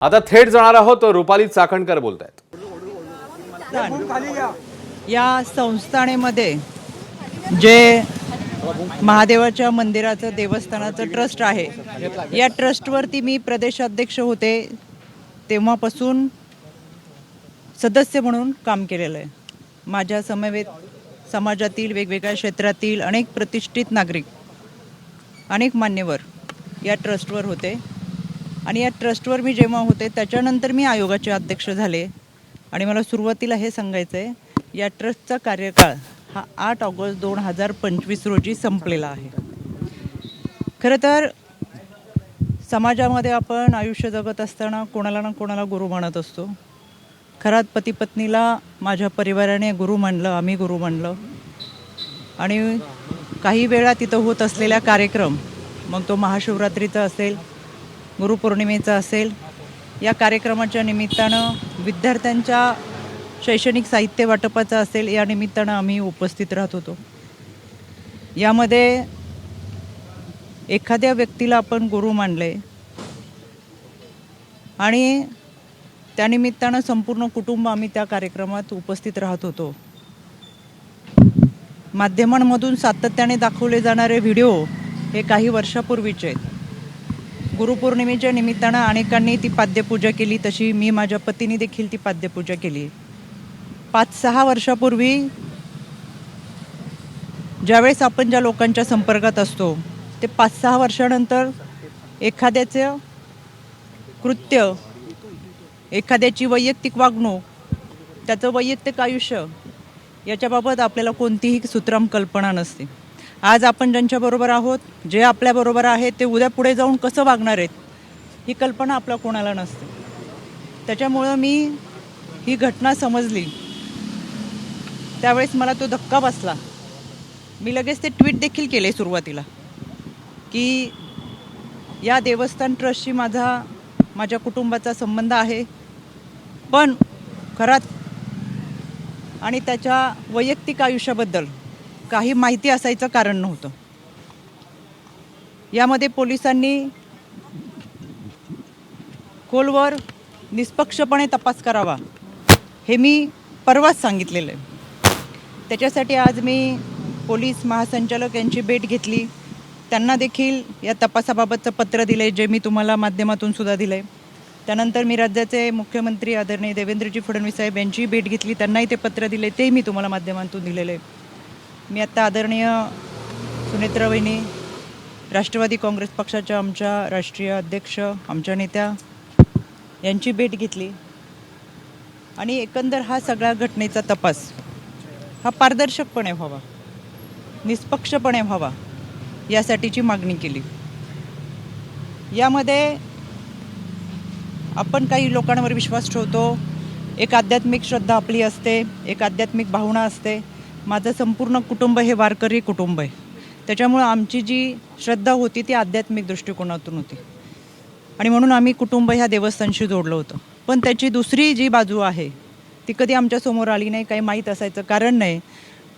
आता थेट जाणार आहोत रुपाली चाकणकर बोलतायत। या संस्थानेमध्ये जे महादेवाच्या मंदिराचं देवस्थानाचं ट्रस्ट आहे, या ट्रस्टवरती मी प्रदेशाध्यक्ष होते तेव्हापासून सदस्य म्हणून काम केलेलं आहे। माझ्या समवेत समाजातील वेगवेगळ्या क्षेत्रातील अनेक प्रतिष्ठित नागरिक, अनेक मान्यवर या ट्रस्टवर होते आणि या ट्रस्टवर मी जेव्हा होते त्याच्यानंतर मी आयोगाचे अध्यक्ष झाले। आणि मला सुरुवातीला हे सांगायचं आहे, या ट्रस्टचा कार्यकाळ हा 8 ऑगस्ट 2025 रोजी संपलेला आहे। खरं तर समाजामध्ये आपण आयुष्य जगत असताना कोणाला ना कोणाला गुरु मानत असतो। खरात पती पत्नीला माझ्या परिवाराने गुरु मानलं, आम्ही गुरु मानलं। आणि काही वेळा तिथं होत असलेला कार्यक्रम, मग तो महाशिवरात्रीचा असेल, गुरुपौर्णिमेचा असेल, या कार्यक्रमाच्या निमित्तानं विद्यार्थ्यांच्या शैक्षणिक साहित्य वाटपाचा असेल, या निमित्तानं आम्ही उपस्थित राहत होतो। यामध्ये एखाद्या व्यक्तीला आपण गुरु मानले आणि त्यानिमित्तानं संपूर्ण कुटुंब आम्ही त्या कार्यक्रमात उपस्थित राहत होतो। माध्यमांमधून सातत्याने दाखवले जाणारे व्हिडिओ हे काही वर्षापूर्वीचे आहेत। गुरुपौर्णिमेच्या निमित्तानं अनेकांनी ती पाद्यपूजा केली, तशी मी माझ्या पतीने देखील ती पाद्यपूजा केली। 5-6 वर्षापूर्वी ज्यावेळेस आपण ज्या लोकांच्या संपर्कात असतो, ते 5-6 वर्षानंतर एखाद्याचं कृत्य, एखाद्याची वैयक्तिक वागणूक, त्याचं वैयक्तिक आयुष्य याच्याबाबत आपल्याला कोणतीही सुतराम कल्पना नसते। आज आपण ज्यांच्याबरोबर आहोत, जे आपल्याबरोबर आहेत, ते उद्या पुढे जाऊन कसं वागणार आहेत ही कल्पना आपल्या कोणाला नसते। त्याच्यामुळं मी ही घटना समजली त्यावेळेस मला तो धक्का बसला। मी लगेच ते ट्विट देखील केले सुरुवातीला, की या देवस्थान ट्रस्टशी माझ्या कुटुंबाचा संबंध आहे, पण खरात आणि त्याच्या वैयक्तिक आयुष्याबद्दल काही माहिती असायचं कारण नव्हतं। यामध्ये पोलिसांनी खोलवर निष्पक्षपणे तपास करावा हे मी परवाच सांगितलेलं आहे। त्याच्यासाठी आज मी पोलीस महासंचालक यांची भेट घेतली, त्यांना देखील या तपासाबाबतचं पत्र दिलं आहे, जे मी तुम्हाला माध्यमातून सुद्धा दिलं आहे। त्यानंतर मी राज्याचे मुख्यमंत्री आदरणीय देवेंद्रजी फडणवीस साहेब यांची भेट घेतली, त्यांनाही ते पत्र दिले, ते मी तुम्हाला माध्यमातून दिलेलं आहे। मी आत्ता आदरणीय सुनेत्रा वहिनी, राष्ट्रवादी काँग्रेस पक्षाच्या आमच्या राष्ट्रीय अध्यक्ष, आमच्या नेत्या यांची भेट घेतली आणि एकंदर हा सगळ्या घटनेचा तपास हा पारदर्शकपणे व्हावा, निष्पक्षपणे व्हावा, यासाठीची मागणी केली। यामध्ये आपण काही लोकांवर विश्वास ठेवतो, एक आध्यात्मिक श्रद्धा आपली असते, एक आध्यात्मिक भावना असते। माझं संपूर्ण कुटुंब हे वारकरी कुटुंब आहे, त्याच्यामुळं आमची जी श्रद्धा होती ती आध्यात्मिक दृष्टिकोनातून होती आणि म्हणून आम्ही कुटुंब ह्या देवस्थानशी जोडलं होतं। पण त्याची दुसरी जी बाजू आहे ती कधी आमच्यासमोर आली नाही, काही माहीत असायचं कारण नाही।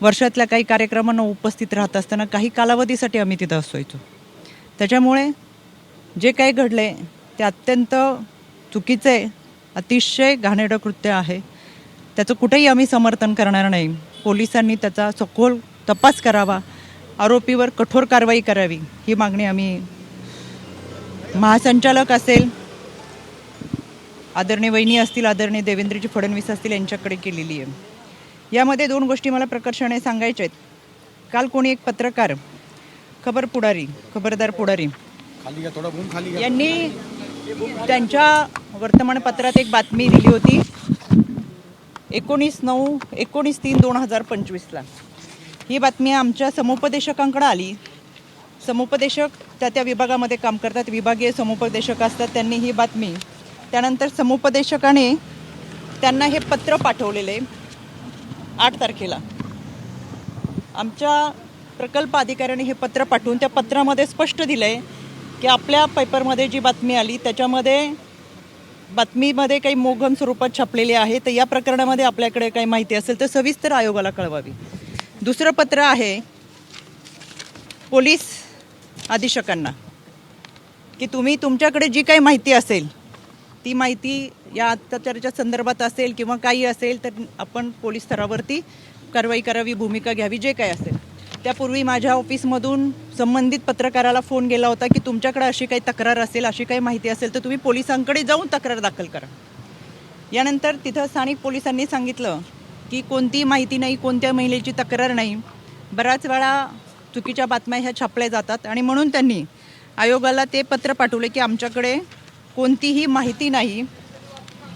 वर्षातल्या काही कार्यक्रमांना उपस्थित राहत असताना काही कालावधीसाठी आम्ही तिथं असायचो। त्याच्यामुळे जे काही घडले ते अत्यंत चुकीचे, अतिशय घाणेरडं कृत्य आहे। त्याचं कुठेही आम्ही समर्थन करणार नाही। पोलिसांनी त्याचा सखोल तपास करावा, आरोपीवर कठोर कारवाई करावी ही मागणी आम्ही महासंचालक असेल, आदरणीय वहिनी असतील, आदरणीय देवेंद्रजी फडणवीस असतील यांच्याकडे केलेली आहे। यामध्ये 2 गोष्टी मला प्रकर्षाने सांगायच्या आहेत। काल कोणी एक पत्रकार, खबरदार पुढारी यांनी त्यांच्या वर्तमानपत्रात एक बातमी दिली होती 19/3/2025ला। ही बातमी आमच्या समुपदेशकांकडे आली। समुपदेशक त्या विभागामध्ये काम करतात, विभागीय समुपदेशक असतात, त्यांनी ही बातमी, त्यानंतर समुपदेशकाने त्यांना हे पत्र पाठवलेले 8 तारखेला। आमच्या प्रकल्प अधिकाऱ्याने हे पत्र पाठवून त्या पत्रामध्ये स्पष्ट दिलं आहे की आपल्या पेपरमध्ये जी बातमी आली त्याच्यामध्ये बातमीमध्ये काही मोघम स्वरूपात छापलेली आहे, तर या प्रकरणामध्ये आपल्याकडे काही माहिती असेल तर सविस्तर आयोगाला कळवावी। दुसरं पत्र आहे पोलीस अधीक्षकांना की तुम्ही तुमच्याकडे जी काही माहिती असेल ती माहिती या अत्याचाराच्या संदर्भात असेल किंवा काही असेल तर आपण पोलीस स्तरावरती कारवाई करावी, भूमिका घ्यावी, जे काही असेल. त्यापूर्वी माझ्या ऑफिसमधून संबंधित पत्रकाराला फोन गेला होता की तुमच्याकडे अशी काही तक्रार असेल, अशी काही माहिती असेल तर तुम्ही पोलिसांकडे जाऊन तक्रार दाखल करा. यानंतर तिथं स्थानिक पोलिसांनी सांगितलं की कोणती माहिती नाही, कोणत्या महिलेची तक्रार नाही. बऱ्याच वेळा चुकीच्या बातम्या ह्या छापल्या जातात आणि म्हणून त्यांनी आयोगाला ते पत्र पाठवले की आमच्याकडे कोणतीही माहिती नाही,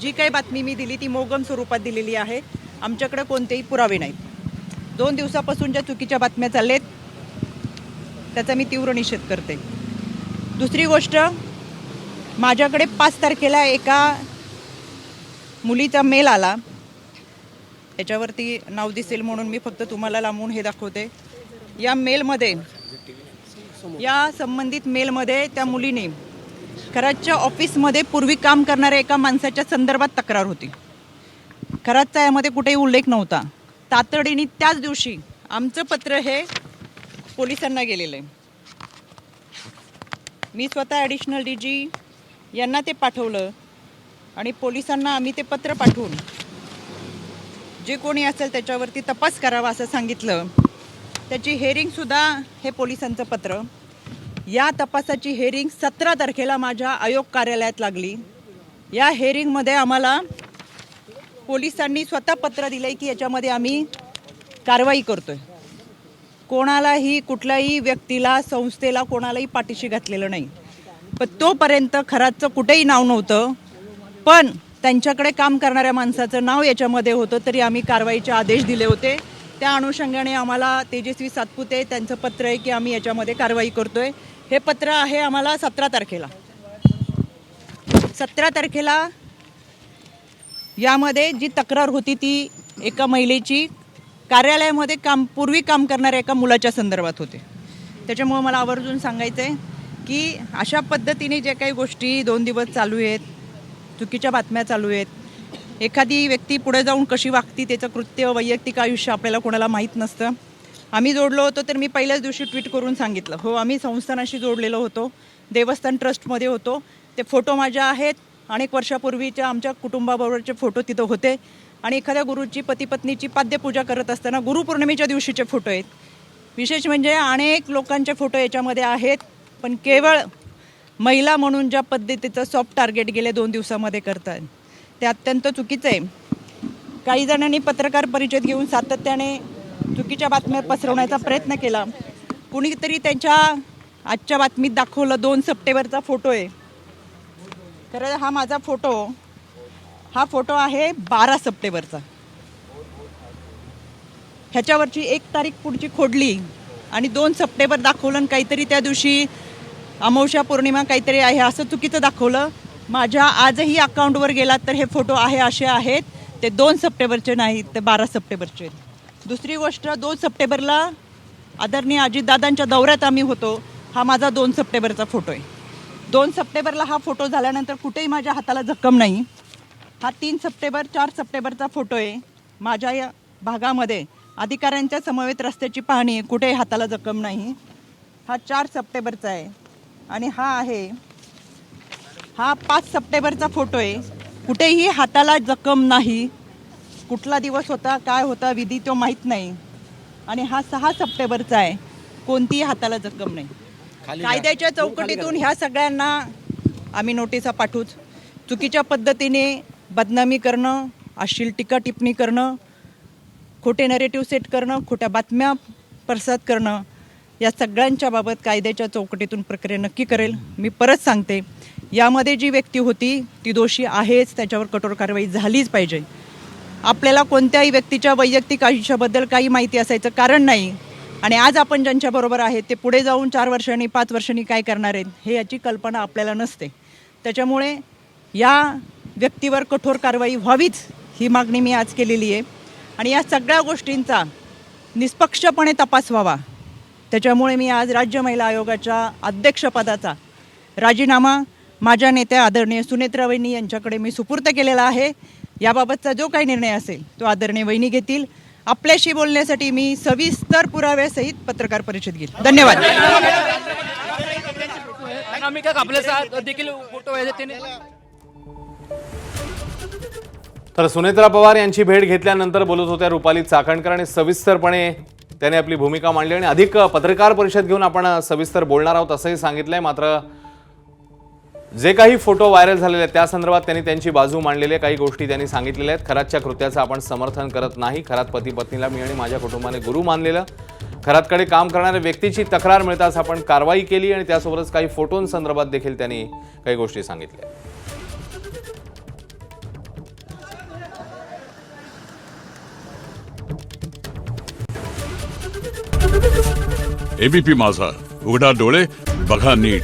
जी काही बातमी मी दिली ती मोगम स्वरूपात दिलेली आहे, आमच्याकडे कोणतेही पुरावे नाहीत. 2 दिवसापासून ज्या चुकीच्या बातम्या चाललेत त्याचा मी तीव्र निषेध करते. दुसरी गोष्ट, माझ्याकडे 5 तारखेला एका मुलीचा मेल आला. त्याच्यावरती नाव दिसेल म्हणून मी फक्त तुम्हाला लांबून हे दाखवते. या मेलमध्ये, या संबंधित मेलमध्ये त्या मुलीने खरातच्या ऑफिसमध्ये पूर्वी काम करणाऱ्या एका माणसाच्या संदर्भात तक्रार होती. खरातचा यामध्ये कुठेही उल्लेख नव्हता. तातडीने त्याच दिवशी आमचं पत्र हे पोलिसांना गेलेलं आहे. मी स्वतः ॲडिशनल DG यांना ते पाठवलं आणि पोलिसांना आम्ही ते पत्र पाठवून जे कोणी असेल त्याच्यावरती तपास करावा असं सांगितलं. त्याची हेअरिंगसुद्धा हे पोलिसांचं पत्र, या तपासाची हेअरिंग 17 तारखेला माझ्या आयोग कार्यालयात लागली. या हेअरिंगमध्ये आम्हाला पोलिसांनी स्वतः पत्र दिलं आहे की याच्यामध्ये आम्ही कारवाई करतोय. कोणालाही, कुठल्याही व्यक्तीला, संस्थेला, कोणालाही पाठीशी घातलेलं नाही. पण तोपर्यंत खरातचं कुठेही नाव नव्हतं, पण त्यांच्याकडे काम करणाऱ्या माणसाचं नाव याच्यामध्ये होतं, तरी आम्ही कारवाईचे आदेश दिले होते. त्या अनुषंगाने आम्हाला तेजस्वी सातपुते त्यांचं पत्र आहे की आम्ही याच्यामध्ये कारवाई करतोय. हे पत्र आहे आम्हाला 17 तारखेला. 17 तारखेला यामध्ये जी तक्रार होती ती एका महिलेची कार्यालयामध्ये पूर्वी काम करणाऱ्या एका मुलाच्या संदर्भात होते. त्याच्यामुळे मला आवर्जून सांगायचं आहे की अशा पद्धतीने जे काही गोष्टी 2 दिवस चालू आहेत, चुकीच्या बातम्या चालू आहेत, एखादी व्यक्ती पुढे जाऊन कशी वागती, त्याचं कृत्य, वैयक्तिक आयुष्य आपल्याला कोणाला माहीत नसतं. आम्ही जोडलो होतो तर मी पहिल्याच दिवशी ट्विट करून सांगितलं, हो आम्ही संस्थानाशी जोडलेलो होतो, देवस्थान ट्रस्टमध्ये होतो. ते फोटो माझ्या आहेत. अनेक वर्षापूर्वीच्या आमच्या कुटुंबाबरोबरचे फोटो तिथं होते आणि एखाद्या गुरुची, पती पत्नीची पाद्यपूजा करत असताना गुरुपौर्णिमेच्या दिवशीचे फोटो आहेत. विशेष म्हणजे अनेक लोकांचे फोटो याच्यामध्ये आहेत. पण केवळ महिला म्हणून ज्या पद्धतीचं सॉफ्ट टार्गेट गेले 2 दिवसामध्ये करतात ते अत्यंत चुकीचं आहे. काही जणांनी पत्रकार परिषद घेऊन सातत्याने चुकीच्या बातम्या पसरवण्याचा प्रयत्न केला. कुणीतरी त्यांच्या आजच्या बातमीत दाखवलं 2 सप्टेंबरचा फोटो आहे. खरं हा माझा फोटो, हा फोटो आहे 12 सप्टेंबरचा. ह्याच्यावरची 1 तारीख पुढची खोडली आणि 2 सप्टेंबर दाखवलं आणि काहीतरी त्या दिवशी अमावस्या पौर्णिमा काहीतरी आहे असं चुकीचं दाखवलं. माझ्या आजही अकाउंटवर गेलात तर हे फोटो आहे असे आहेत, ते 2 सप्टेंबरचे नाहीत, ते 12 सप्टेंबरचे. दुसरी गोष्ट, 2 सप्टेंबरला आदरणीय अजितदादांच्या दौऱ्यात आम्ही होतो. हा माझा 2 सप्टेंबरचा फोटो आहे. 2 सप्टेंबरला हा फोटो झाल्यानंतर कुठेही माझ्या हाताला जखम नाही. हा 3 सप्टेंबर, 4 सप्टेंबरचा फोटो आहे. माझ्या या भागामध्ये अधिकाऱ्यांच्या समवेत रस्त्याची पाहणी आहे, कुठेही हाताला जखम नाही. हा 4 सप्टेंबरचा आहे आणि हा 5 सप्टेंबरचा फोटो आहे. कुठेही हाताला जखम नाही. कुठला दिवस होता, काय होता, विधी तो माहीत नाही. आणि हा 6 सप्टेंबरचा आहे. कोणतीही हाताला जखम नाही. कायद्याच्या चौकटीतून ह्या सगळ्यांना आम्ही नोटिसा पाठवूच. चुकीच्या पद्धतीने बदनामी करणं, अश्लील टीका टिप्पणी करणं, खोटे नरेटिव्ह सेट करणं, खोट्या बातम्या प्रसारित करणं, या सगळ्यांच्या बाबत कायद्याच्या चौकटीतून प्रक्रिया नक्की करेल. मी परत सांगते, यामध्ये जी व्यक्ती होती ती दोषी आहेच, त्याच्यावर कठोर कारवाई झालीच पाहिजे. आपल्याला कोणत्याही व्यक्तीच्या वैयक्तिक आयुष्याबद्दल काही माहिती असायचं कारण नाही. आणि आज आपण ज्यांच्याबरोबर आहेत ते पुढे जाऊन 4 वर्षांनी, 5 वर्षांनी काय करणार आहेत हे याची कल्पना आपल्याला नसते. त्याच्यामुळे या व्यक्तीवर कठोर कारवाई व्हावीच ही मागणी मी आज केलेली आहे. आणि या सगळ्या गोष्टींचा निष्पक्षपणे तपास व्हावा. त्याच्यामुळे मी आज राज्य महिला आयोगाच्या अध्यक्षपदाचा राजीनामा माझ्या नेत्या आदरणीय सुनेत्रा वहिनी यांच्याकडे मी सुपूर्द केलेला आहे. याबाबतचा जो काही निर्णय असेल तो आदरणीय वहिनी घेतील. आपल्याशी बोलण्यासाठी मी सविस्तर पुराव्यासहित पत्रकार परिषद घेईल. धन्यवाद. अनामिका आपल्या देखील फोटो आहे. तर सुनेत्रा पवार यांची भेट घेतल्यानंतर बोलत होत्या रुपाली चाकणकर आणि सविस्तरपणे त्याने आपली भूमिका मांडली आणि अधिक पत्रकार परिषद घेऊन आपण सविस्तर बोलणार आहोत असंही सांगितलंय. मात्र जे काही फोटो व्हायरल झालेले आहेत त्या संदर्भात त्यांनी त्यांची बाजू मांडलेली आहे. काही गोष्टी त्यांनी सांगितलेल्या आहेत. खरातच्या कृत्याचं आपण समर्थन करत नाही. खरात पती पत्नीला मी आणि माझ्या कुटुंबाने गुरु मानलेलं. खरातकडे काम करणाऱ्या व्यक्तीची तक्रार मिळताच आपण कारवाई केली आणि त्यासोबतच काही फोटोंसंदर्भात देखील त्यांनी काही गोष्टी सांगितल्या. एबीपी माझा, उघडा डोळे बघा नीट.